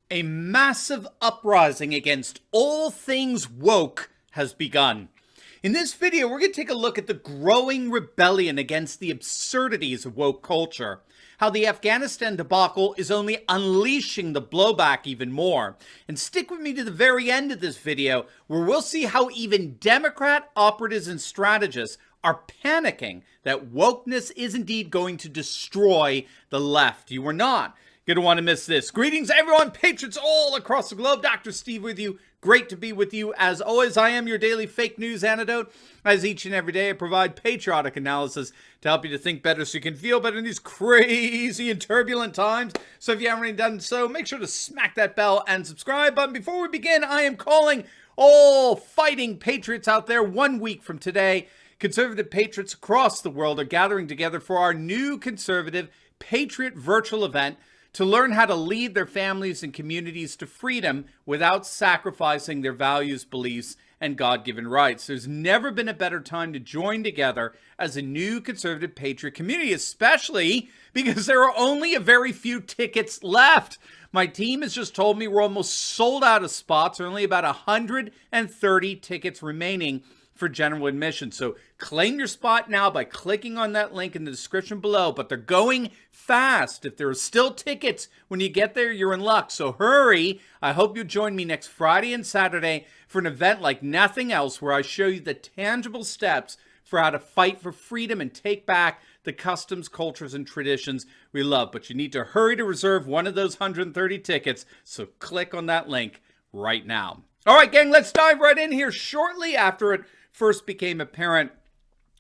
A massive uprising against all things woke has begun. In this video, we're going to take a look at the growing rebellion against the absurdities of woke culture, how the Afghanistan debacle is only unleashing the blowback even more. And stick with me to the very end of this video, where we'll see how even Democrat operatives and strategists are panicking that wokeness is indeed going to destroy the left. You are not going to want to miss this. Greetings, everyone, patriots all across the globe. Dr. Steve with you. Great to be with you. As always, I am your daily fake news antidote. As each and every day, I provide patriotic analysis to help you to think better so you can feel better in these crazy and turbulent times. So if you haven't already done so, make sure to smack that bell and subscribe button. Before we begin, I am calling all fighting patriots out there 1 week from today. Conservative patriots across the world are gathering together for our new conservative Patriot virtual event to learn how to lead their families and communities to freedom without sacrificing their values, beliefs, and God-given rights. There's never been a better time to join together as a new conservative patriot community, especially because there are only a very few tickets left. My team has just told me we're almost sold out of spots. There are only about 130 tickets remaining for general admission. So claim your spot now by clicking on that link in the description below, but they're going fast. If there are still tickets when you get there, you're in luck. So hurry. I hope you join me next Friday and Saturday for an event like nothing else, where I show you the tangible steps for how to fight for freedom and take back the customs, cultures, and traditions we love. But you need to hurry to reserve one of those 130 tickets. So click on that link right now. All right, gang, let's dive right in here. Shortly after it first became apparent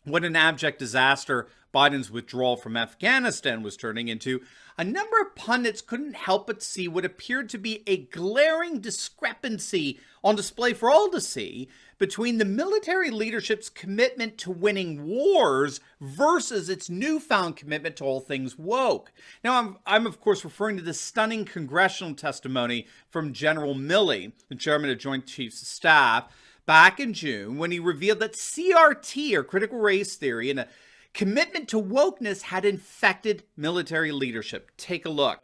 what an abject disaster Biden's withdrawal from Afghanistan was turning into, a number of pundits couldn't help but see what appeared to be a glaring discrepancy on display for all to see between the military leadership's commitment to winning wars versus its newfound commitment to all things woke. Now, I'm of course referring to the stunning congressional testimony from General Milley, the chairman of Joint Chiefs of Staff, back in June, when he revealed that CRT, or critical race theory, and a commitment to wokeness had infected military leadership. Take a look.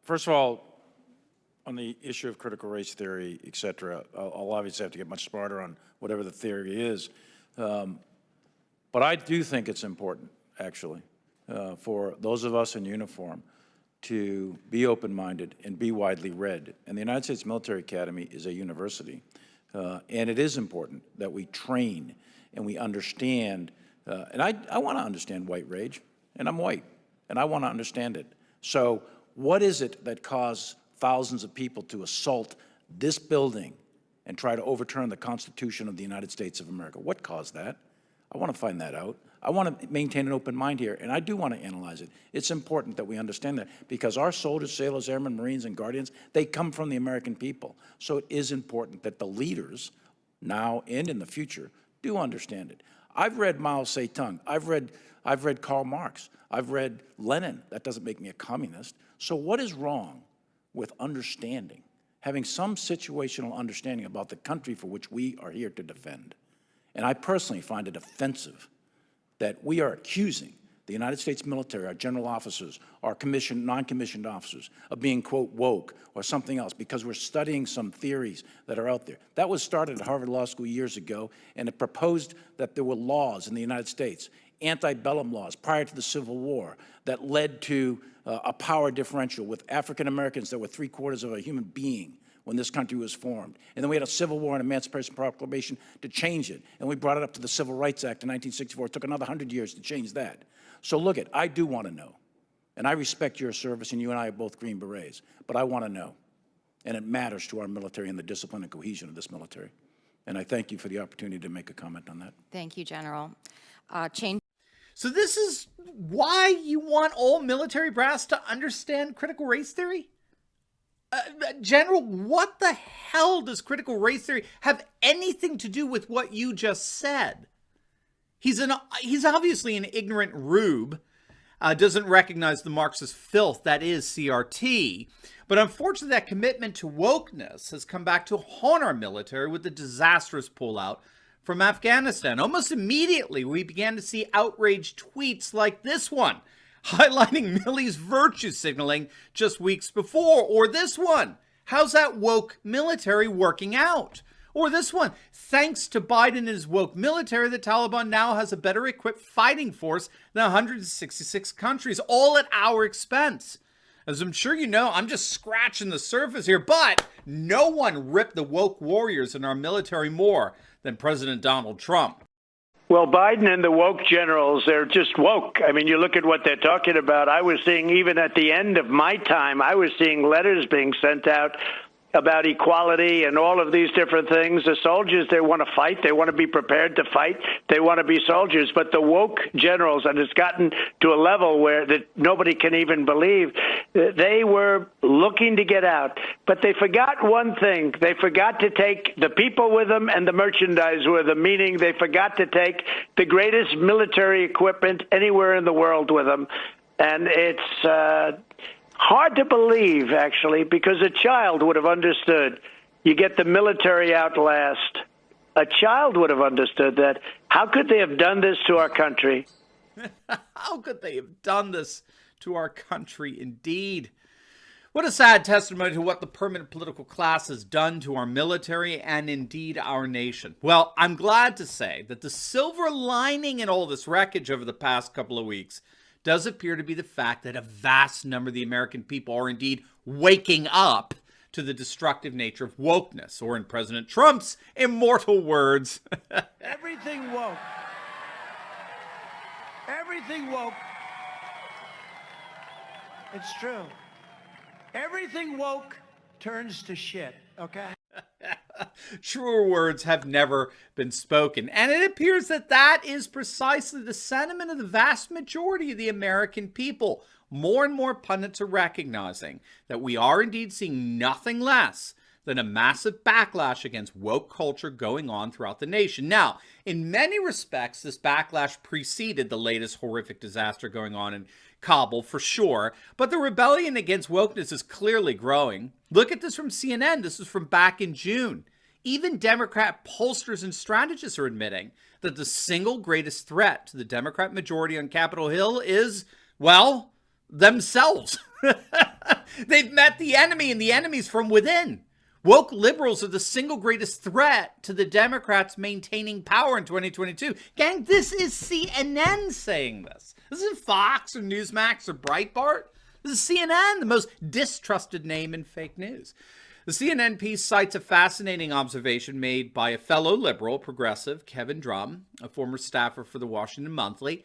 First of all, on the issue of critical race theory, et cetera, I'll obviously have to get much smarter on whatever the theory is. But I do think it's important, actually, for those of us in uniform to be open-minded and be widely read. And the United States Military Academy is a university. And it is important that we train and we understand, and I want to understand white rage, and I'm white, and I want to understand it. So what is it that caused thousands of people to assault this building and try to overturn the Constitution of the United States of America? What caused that? I want to find that out. I want to maintain an open mind here, and I do want to analyze it. It's important that we understand that, because our soldiers, sailors, airmen, Marines, and Guardians, they come from the American people. So it is important that the leaders, now and in the future, do understand it. I've read Mao Zedong. I've read Karl Marx. I've read Lenin. That doesn't make me a communist. So what is wrong with understanding, having some situational understanding about the country for which we are here to defend? And I personally find it offensive that we are accusing the United States military, our general officers, our commissioned, non-commissioned officers, of being, quote, woke or something else because we're studying some theories that are out there. That was started at Harvard Law School years ago, and it proposed that there were laws in the United States, antebellum laws prior to the Civil War, that led to a power differential with African Americans that were 3/4 of a human being when this country was formed. And then we had a Civil War and Emancipation Proclamation to change it. And we brought it up to the Civil Rights Act in 1964. It took another 100 years to change that. So look, I do want to know. And I respect your service, and you and I are both Green Berets. But I want to know. And it matters to our military and the discipline and cohesion of this military. And I thank you for the opportunity to make a comment on that. Thank you, General. So this is why you want all military brass to understand critical race theory? General, what the hell does critical race theory have anything to do with what you just said? He's obviously an ignorant rube, doesn't recognize the Marxist filth that is CRT. But unfortunately, that commitment to wokeness has come back to haunt our military with the disastrous pullout from Afghanistan. Almost immediately, we began to see outraged tweets like this one, highlighting Milley's virtue signaling just weeks before, or this one, How's that woke military working out? Or this one, thanks to Biden and his woke military, the Taliban now has a better equipped fighting force than 166 countries, all at our expense. As I'm sure you know, I'm just scratching the surface here, but no one ripped the woke warriors in our military more than President Donald Trump. Well, Biden and the woke generals, they're just woke. I mean, you look at what they're talking about. I was seeing, even at the end of my time, I was seeing letters being sent out about equality and all of these different things. The soldiers, they want to fight. They want to be prepared to fight. They want to be soldiers. But the woke generals, and it's gotten to a level where that nobody can even believe, they were looking to get out. But they forgot one thing. They forgot to take the people with them and the merchandise with them, meaning they forgot to take the greatest military equipment anywhere in the world with them. And it's hard to believe, actually, because a child would have understood. You get the military out last. A child would have understood that. How could they have done this to our country? How could they have done this to our country, indeed? What a sad testimony to what the permanent political class has done to our military and indeed our nation. Well, I'm glad to say that the silver lining in all this wreckage over the past couple of weeks does appear to be the fact that a vast number of the American people are indeed waking up to the destructive nature of wokeness, or in President Trump's immortal words, everything woke. Everything woke. It's true. Everything woke turns to shit, okay? Truer words have never been spoken. And it appears that that is precisely the sentiment of the vast majority of the American people. More and more pundits are recognizing that we are indeed seeing nothing less than a massive backlash against woke culture going on throughout the nation. Now, in many respects, this backlash preceded the latest horrific disaster going on in Kabul, for sure, but the rebellion against wokeness is clearly growing. Look at this from CNN. This is from back in June. Even Democrat pollsters and strategists are admitting that the single greatest threat to the Democrat majority on Capitol Hill is, well, themselves. They've met the enemy, and the enemy's from within. Woke liberals are the single greatest threat to the Democrats maintaining power in 2022. Gang, this is CNN saying this. This isn't Fox or Newsmax or Breitbart. This is CNN, the most distrusted name in fake news. The CNN piece cites a fascinating observation made by a fellow liberal, progressive, Kevin Drum, a former staffer for the Washington Monthly.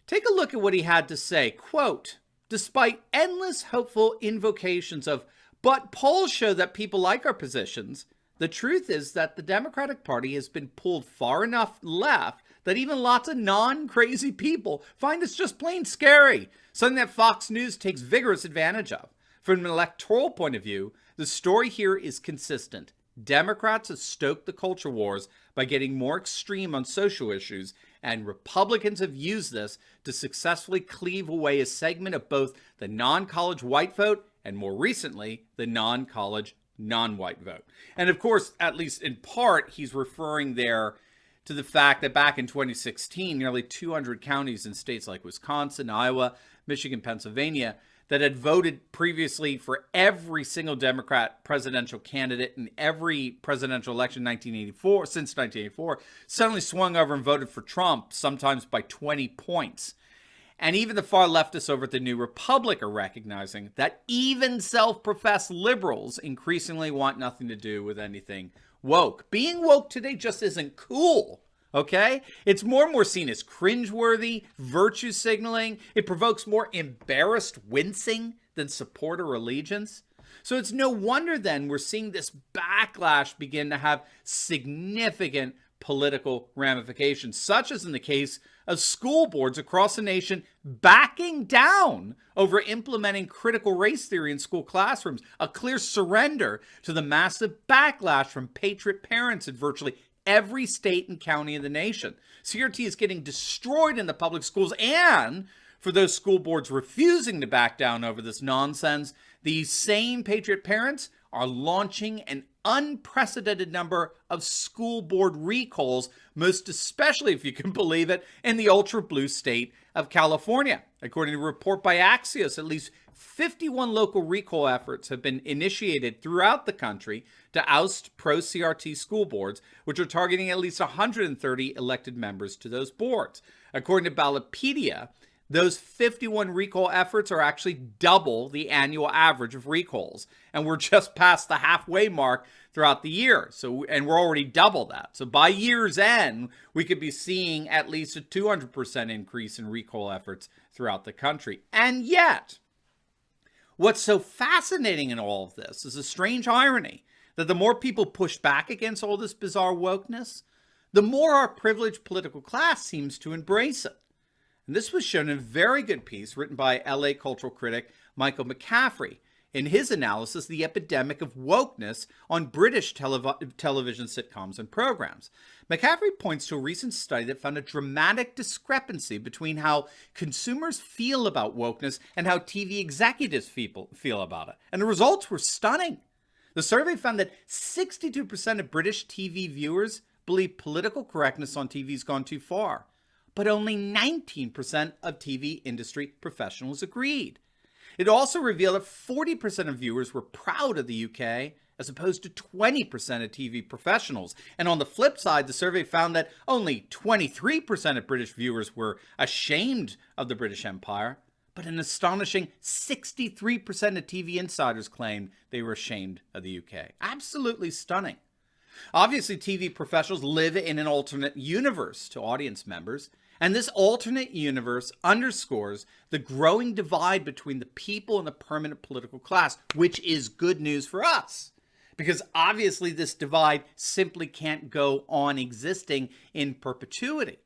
Take a look at what he had to say. Quote, despite endless hopeful invocations of, but polls show that people like our positions, the truth is that the Democratic Party has been pulled far enough left that even lots of non-crazy people find it's just plain scary, something that Fox News takes vigorous advantage of. From an electoral point of view, the story here is consistent. Democrats have stoked the culture wars by getting more extreme on social issues, and Republicans have used this to successfully cleave away a segment of both the non-college white vote and, more recently, the non-college non-white vote. And of course, at least in part, he's referring there to the fact that back in 2016, nearly 200 counties in states like Wisconsin, Iowa, Michigan, Pennsylvania, that had voted previously for every single Democrat presidential candidate in every presidential election since 1984, suddenly swung over and voted for Trump, sometimes by 20 points. And even the far leftists over at the New Republic are recognizing that even self-professed liberals increasingly want nothing to do with anything woke. Being woke today just isn't cool. Okay? It's more and more seen as cringeworthy, virtue signaling. It provokes more embarrassed wincing than support or allegiance. So it's no wonder then we're seeing this backlash begin to have significant political ramifications, such as in the case of school boards across the nation backing down over implementing critical race theory in school classrooms, a clear surrender to the massive backlash from patriot parents in virtually every state and county in the nation. CRT is getting destroyed in the public schools, and for those school boards refusing to back down over this nonsense, these same patriot parents are launching an unprecedented number of school board recalls, most especially, if you can believe it, in the ultra blue state of California. According to a report by Axios, at least 51 local recall efforts have been initiated throughout the country to oust pro-CRT school boards, which are targeting at least 130 elected members to those boards. According to Ballotpedia, those 51 recall efforts are actually double the annual average of recalls. And we're just past the halfway mark throughout the year. And we're already double that. So by year's end, we could be seeing at least a 200% increase in recall efforts throughout the country. And yet, what's so fascinating in all of this is a strange irony that the more people push back against all this bizarre wokeness, the more our privileged political class seems to embrace it. And this was shown in a very good piece written by LA cultural critic Michael McCaffrey in his analysis of the epidemic of wokeness on British television sitcoms and programs. McCaffrey points to a recent study that found a dramatic discrepancy between how consumers feel about wokeness and how TV executives feel about it. And the results were stunning. The survey found that 62% of British TV viewers believe political correctness on TV has gone too far, but only 19% of TV industry professionals agreed. It also revealed that 40% of viewers were proud of the UK, as opposed to 20% of TV professionals. And on the flip side, the survey found that only 23% of British viewers were ashamed of the British Empire, but an astonishing 63% of TV insiders claimed they were ashamed of the UK. Absolutely stunning. Obviously, TV professionals live in an alternate universe to audience members, and this alternate universe underscores the growing divide between the people and the permanent political class, which is good news for us. Because obviously this divide simply can't go on existing in perpetuity.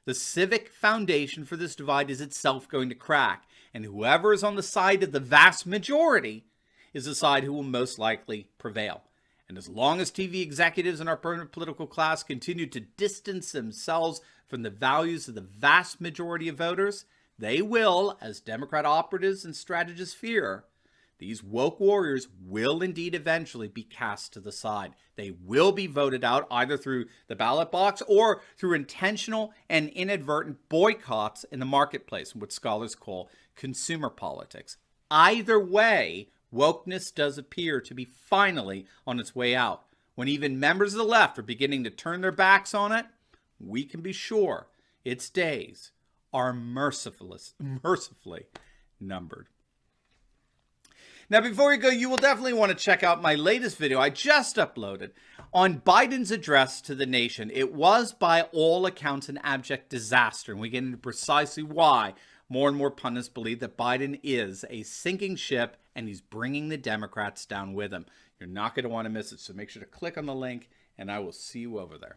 The civic foundation for this divide is itself going to crack, and whoever is on the side of the vast majority is the side who will most likely prevail. And as long as TV executives and our permanent political class continue to distance themselves from the values of the vast majority of voters, they will, as Democrat operatives and strategists fear, these woke warriors will indeed eventually be cast to the side. They will be voted out either through the ballot box or through intentional and inadvertent boycotts in the marketplace, what scholars call consumer politics. Either way, wokeness does appear to be finally on its way out. When even members of the left are beginning to turn their backs on it, we can be sure its days are mercifully numbered. Now, before we go, you will definitely want to check out my latest video I just uploaded on Biden's address to the nation. It was, by all accounts, an abject disaster, and we get into precisely why more and more pundits believe that Biden is a sinking ship and he's bringing the Democrats down with him. You're not going to want to miss it, so make sure to click on the link, and I will see you over there.